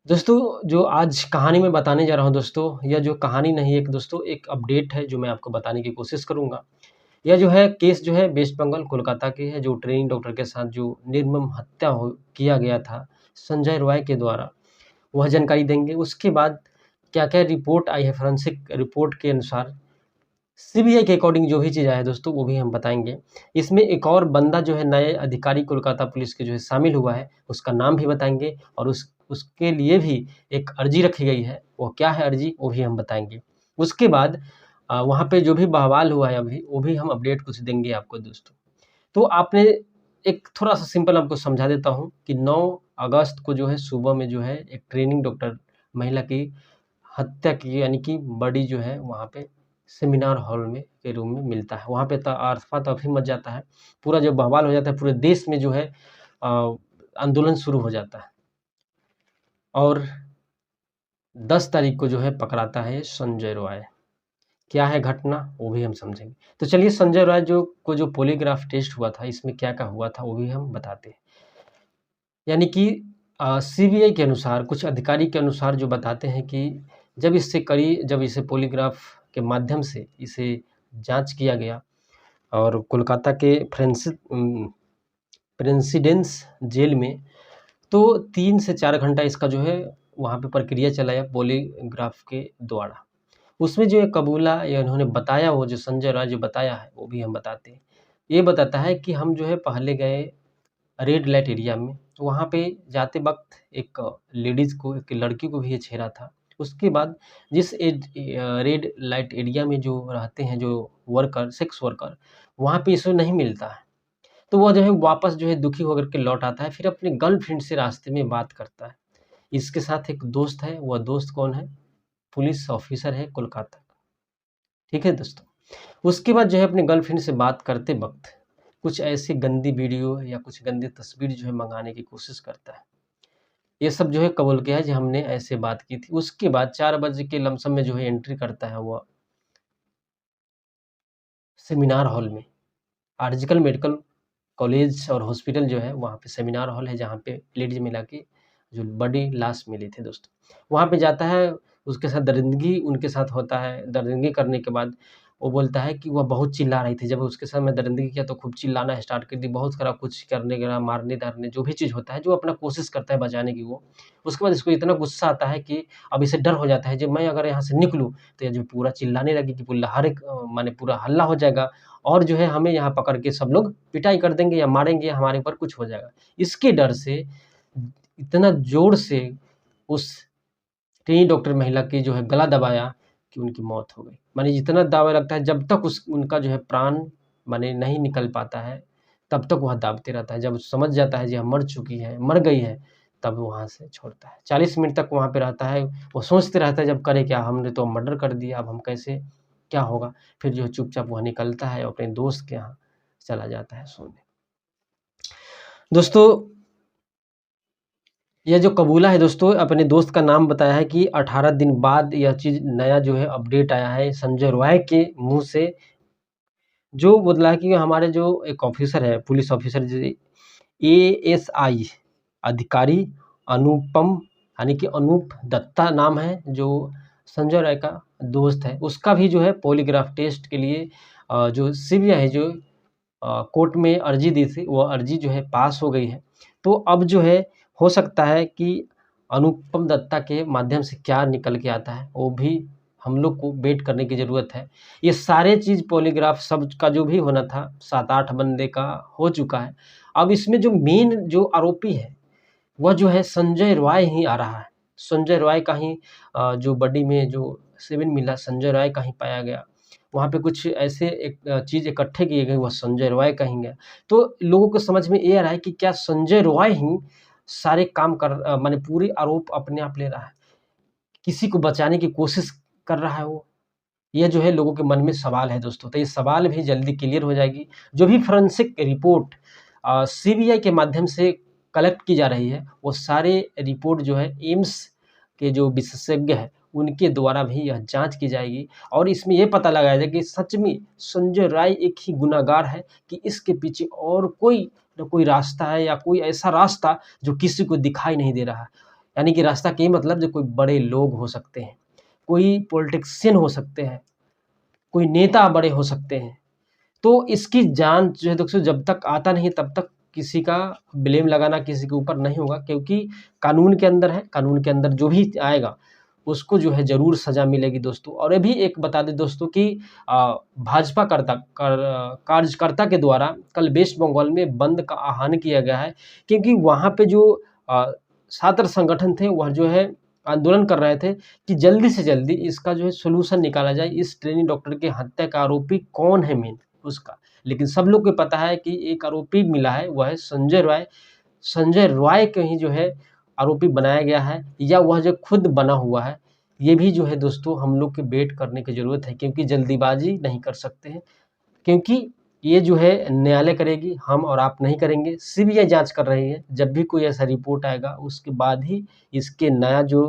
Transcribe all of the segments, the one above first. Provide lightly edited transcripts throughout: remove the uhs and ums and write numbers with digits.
दोस्तों, जो आज कहानी मैं बताने जा रहा हूँ दोस्तों, यह जो कहानी नहीं एक दोस्तों एक अपडेट है जो मैं आपको बताने की कोशिश करूँगा। यह जो है केस जो है वेस्ट बंगाल कोलकाता की है, जो ट्रेनिंग डॉक्टर के साथ जो निर्मम हत्या हो किया गया था संजय रॉय के द्वारा, वह जानकारी देंगे। उसके बाद क्या-क्या रिपोर्ट आई है फोरेंसिक रिपोर्ट के अनुसार, सीबीआई के अकॉर्डिंग जो भी चीज़ आया है दोस्तों वो भी हम बताएँगे। इसमें एक और बंदा जो है नए अधिकारी कोलकाता पुलिस के जो है शामिल हुआ है, उसका नाम भी बताएँगे और उसके लिए भी एक अर्ज़ी रखी गई है, वो क्या है अर्ज़ी वो भी हम बताएँगे। उसके बाद वहाँ पे जो भी बवाल हुआ है अभी, वो भी हम अपडेट कुछ देंगे आपको दोस्तों। तो आपने एक थोड़ा-सा सिंपल आपको समझा देता हूँ कि 9 अगस्त को जो है सुबह में जो है एक ट्रेनिंग डॉक्टर महिला की हत्या की यानी कि बॉडी जो है वहाँ पे सेमिनार हॉल में के रूम में मिलता है। वहाँ पे त अफ़रा-तफ़री मच जाता है। पूरा जो बवाल हो जाता है पूरे देश में जो है आंदोलन शुरू हो जाता है और 10 तारीख को जो है पकड़ाता है संजय रॉय। क्या है घटना वो भी हम समझेंगे। तो चलिए संजय रॉय जो पॉलीग्राफ टेस्ट हुआ था इसमें क्या-क्या हुआ था वो भी हम बताते हैं। यानी कि सीबीआई के अनुसार कुछ अधिकारी के अनुसार जो बताते हैं कि जब इसे पॉलीग्राफ के माध्यम से इसे जाँच किया गया और कोलकाता के प्रेसिडेंस जेल में तो 3 से 4 घंटा इसका जो है वहाँ पे प्रक्रिया चलाया पॉलीग्राफ के द्वारा। उसमें जो ये कबूला या इन्होंने बताया वो जो संजय राय जो बताया है वो भी हम बताते हैं। ये बताता है कि हम जो है पहले गए रेड लाइट एरिया में, तो वहाँ पे जाते वक़्त एक लेडीज़ को एक लड़की को भी ये छेड़ा था। उसके बाद रेड लाइट एरिया में जो रहते हैं जो वर्कर सेक्स वर्कर, वहाँ पे इसे नहीं मिलता है। तो वो जो है वापस जो है दुखी होकर के लौट आता है, फिर अपनी गर्लफ्रेंड से रास्ते में बात करता है। इसके साथ एक दोस्त है, वह दोस्त कौन है? पुलिस ऑफ़िसर है कोलकाता का। ठीक है दोस्तों? उसके बाद जो है अपनी गर्लफ्रेंड से बात करते वक़्त कुछ ऐसी गंदी वीडियो या कुछ गंदी तस्वीर जो है मँगाने की कोशिश करता है। ये सब जो है कबूल किया है जी हमने ऐसे बात की थी। उसके बाद 4 बजे के लमसम में जो है एंट्री करता है वो सेमिनार हॉल में। आर्जिकल मेडिकल कॉलेज और हॉस्पिटल जो है वहाँ पे सेमिनार हॉल है जहाँ पे लेडीज़ मिला के जो बड़ी लाश मिली थी दोस्तों। वहाँ पे जाता है, उसके साथ दरिंदगी उनके साथ होता है। दरिंदगी करने के बाद वो बोलता है कि वह बहुत चिल्ला रही थी। जब उसके साथ मैं दरिंदगी किया तो खूब चिल्लाना स्टार्ट कर दी। बहुत सारा कुछ करने लगा, मारने-धारने जो भी चीज़ होता है, जो अपना कोशिश करता है बचाने की वो। उसके बाद इसको इतना गुस्सा आता है कि अब इसे डर हो जाता है जब मैं अगर यहाँ से निकलूँ तो ये जो पूरा चिल्लाने लगी कि पूरा माने पूरा हल्ला हो जाएगा और जो है हमें यहाँ पकड़ के सब लोग पिटाई कर देंगे या मारेंगे, हमारे ऊपर कुछ हो जाएगा। इसके डर से इतना ज़ोर से उस टीनी डॉक्टर महिला की जो है गला दबाया कि उनकी मौत हो गई। माने इतना दावा लगता है जब तक उस उनका जो है प्राण माने नहीं निकल पाता है, तब तक वह दाबते रहता है। जब समझ जाता है जी हाँ, मर गई है, तब वहाँ से छोड़ता है। 40 मिनट तक वहाँ पे रहता है, वो सोचते रहता है जब करे क्या हमने तो मर्डर कर दिया, अब हम कैसे क्या होगा? फिर जो है चुपचाप वह निकलता है और अपने दोस्त के यहाँ चला जाता है सोने। दोस्तों, यह जो कबूला है दोस्तों अपने दोस्त का नाम बताया है कि 18 दिन बाद यह चीज़ नया जो है अपडेट आया है संजय रॉय के मुँह से, जो बोला है कि हमारे जो एक ऑफ़िसर है, पुलिस ऑफ़िसर एएसआई अधिकारी अनुपम यानी कि अनूप दत्ता नाम है, जो संजय राय का दोस्त है। उसका भी जो है पॉलीग्राफ टेस्ट के लिए जो सीबीआई है जो कोर्ट में अर्ज़ी दी थी, वो अर्ज़ी जो है पास हो गई है। तो अब जो है हो सकता है कि अनुपम दत्ता के माध्यम से क्या निकल के आता है, वो भी हम लोग को वेट करने की ज़रूरत है। ये सारे चीज़ पॉलीग्राफ सब का जो भी होना था 7-8 बंदे का हो चुका है। अब इसमें जो मेन जो आरोपी है, वह जो है संजय रॉय ही आ रहा है। संजय रॉय का ही जो बॉडी में जो सेवन मिला संजय रॉय का ही पाया गया। वहाँ पे कुछ ऐसे एक चीज़ इकट्ठे किए गए, वह संजय रॉय का ही गया। तो लोगों को समझ में ये आ रहा है कि क्या संजय रॉय ही सारे काम माने पूरे आरोप अपने आप ले रहा है। किसी को बचाने की कोशिश कर रहा है वो। ये जो है लोगों के मन में सवाल है दोस्तों, तो ये सवाल भी जल्दी क्लियर हो जाएगी। जो भी फोरेंसिक रिपोर्ट सीबीआई के माध्यम से कलेक्ट की जा रही है, वो सारे रिपोर्ट जो है एम्स के जो विशेषज्ञ हैं, उनके द्वारा भी यह जाँच की जाएगी और इसमें ये पता लगाया जाए कि सच में संजय राय एक ही गुनहगार है कि इसके पीछे और कोई न कोई रास्ता है या कोई ऐसा रास्ता जो किसी को दिखाई नहीं दे रहा है। यानी कि रास्ता के मतलब जो कोई बड़े लोग हो सकते हैं, कोई पॉलिटिशियन हो सकते हैं, कोई नेता बड़े हो सकते हैं। तो इसकी जाँच जो है दोस्तों जब तक आता नहीं तब तक किसी का ब्लेम लगाना किसी के ऊपर नहीं होगा, क्योंकि कानून के अंदर है, कानून के अंदर जो भी आएगा उसको जो है ज़रूर सज़ा मिलेगी दोस्तों। और ये भी एक बता दें दोस्तों कि भाजपा कार्यकर्ता के द्वारा कल वेस्ट बंगाल में बंद का आह्वान किया गया है, क्योंकि वहाँ पे जो अ, छात्र संगठन थे वह जो है आंदोलन कर रहे थे कि जल्दी से जल्दी इसका जो है सॉल्यूशन निकाला जाए, इस ट्रेनी डॉक्टर की हत्या का आरोपी कौन है मेन उसका। लेकिन सब लोग को पता है कि एक आरोपी मिला है, वह है संजय रॉय। संजय रॉय को ही जो है आरोपी बनाया गया है या वह जो खुद बना हुआ है, ये भी जो है दोस्तों हम लोग को वेट करने की ज़रूरत है, क्योंकि जल्दीबाज़ी नहीं कर सकते हैं। क्योंकि ये जो है न्यायालय करेगी, हम और आप नहीं करेंगे। सीबीआई जाँच कर रही है, जब भी कोई ऐसा रिपोर्ट आएगा उसके बाद ही इसके नया जो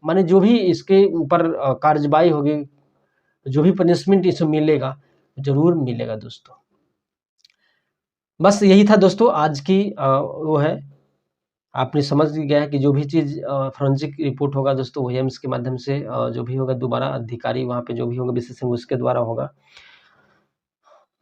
माने जो भी इसके ऊपर कार्रवाई होगी, जो भी पनिशमेंट इसे मिलेगा, ज़रूर मिलेगा दोस्तों। बस यही था दोस्तों आज की वो है, आपने समझ गया है कि जो भी चीज़ फोरेंसिक रिपोर्ट होगा दोस्तों वो एम्स के माध्यम से जो भी होगा दोबारा अधिकारी वहाँ पे जो भी होगा विशेषज्ञ उसके द्वारा होगा।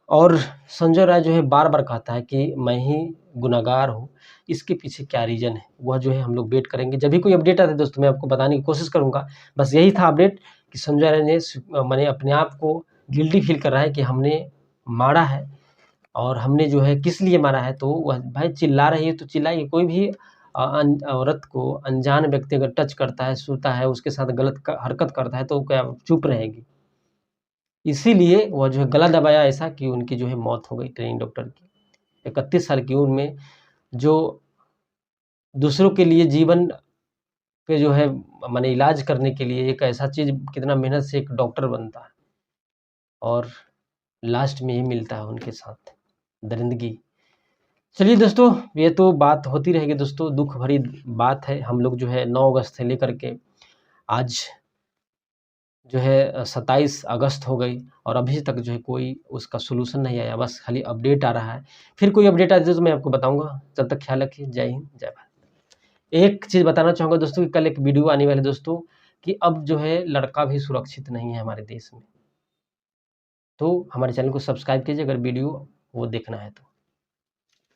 और संजय राय जो है बार-बार कहता है कि मैं ही गुनहगार हूँ, इसके पीछे क्या रीज़न है? वह जो है हम लोग वेट करेंगे। जब भी कोई अपडेट आता है दोस्तों मैं आपको बताने की कोशिश करूँगा। बस यही था अपडेट कि संजय राय ने माने अपने आप को गिल्टी फ़ील कर रहा है कि हमने मारा है और हमने जो है किस लिए मारा है, तो वह भाई चिल्ला रही है तो चिल्लाइए। कोई भी औरत को अनजान व्यक्ति अगर टच करता है, छूता है, उसके साथ गलत क हरकत करता है तो क्या चुप रहेगी? इसीलिए वह जो है गला दबाया ऐसा कि उनकी जो है मौत हो गई ट्रेनिंग डॉक्टर की। 31 साल की उम्र में जो दूसरों के लिए जीवन के जो है माने इलाज करने के लिए एक ऐसा चीज़ कितना मेहनत से एक डॉक्टर बनता है और लास्ट में ये मिलता है उनके साथ, दरिंदगी। चलिए दोस्तों, ये तो बात होती रहेगी दोस्तों, दुःख भरी बात है। हम लोग जो है 9 अगस्त से लेकर के आज जो है 27 अगस्त हो गई और अभी तक जो है कोई उसका सॉल्यूशन नहीं आया, बस खाली अपडेट आ रहा है। फिर कोई अपडेट आए तो मैं आपको बताऊँगा। तब तक ख्याल रखिए। जय हिंद, जय भारत। एक चीज़ बताना चाहूँगा दोस्तों कि कल एक वीडियो आने वाली है दोस्तों कि अब जो है लड़का भी सुरक्षित नहीं है हमारे देश में। तो हमारे चैनल को सब्सक्राइब कीजिए अगर वीडियो वो देखना है तो।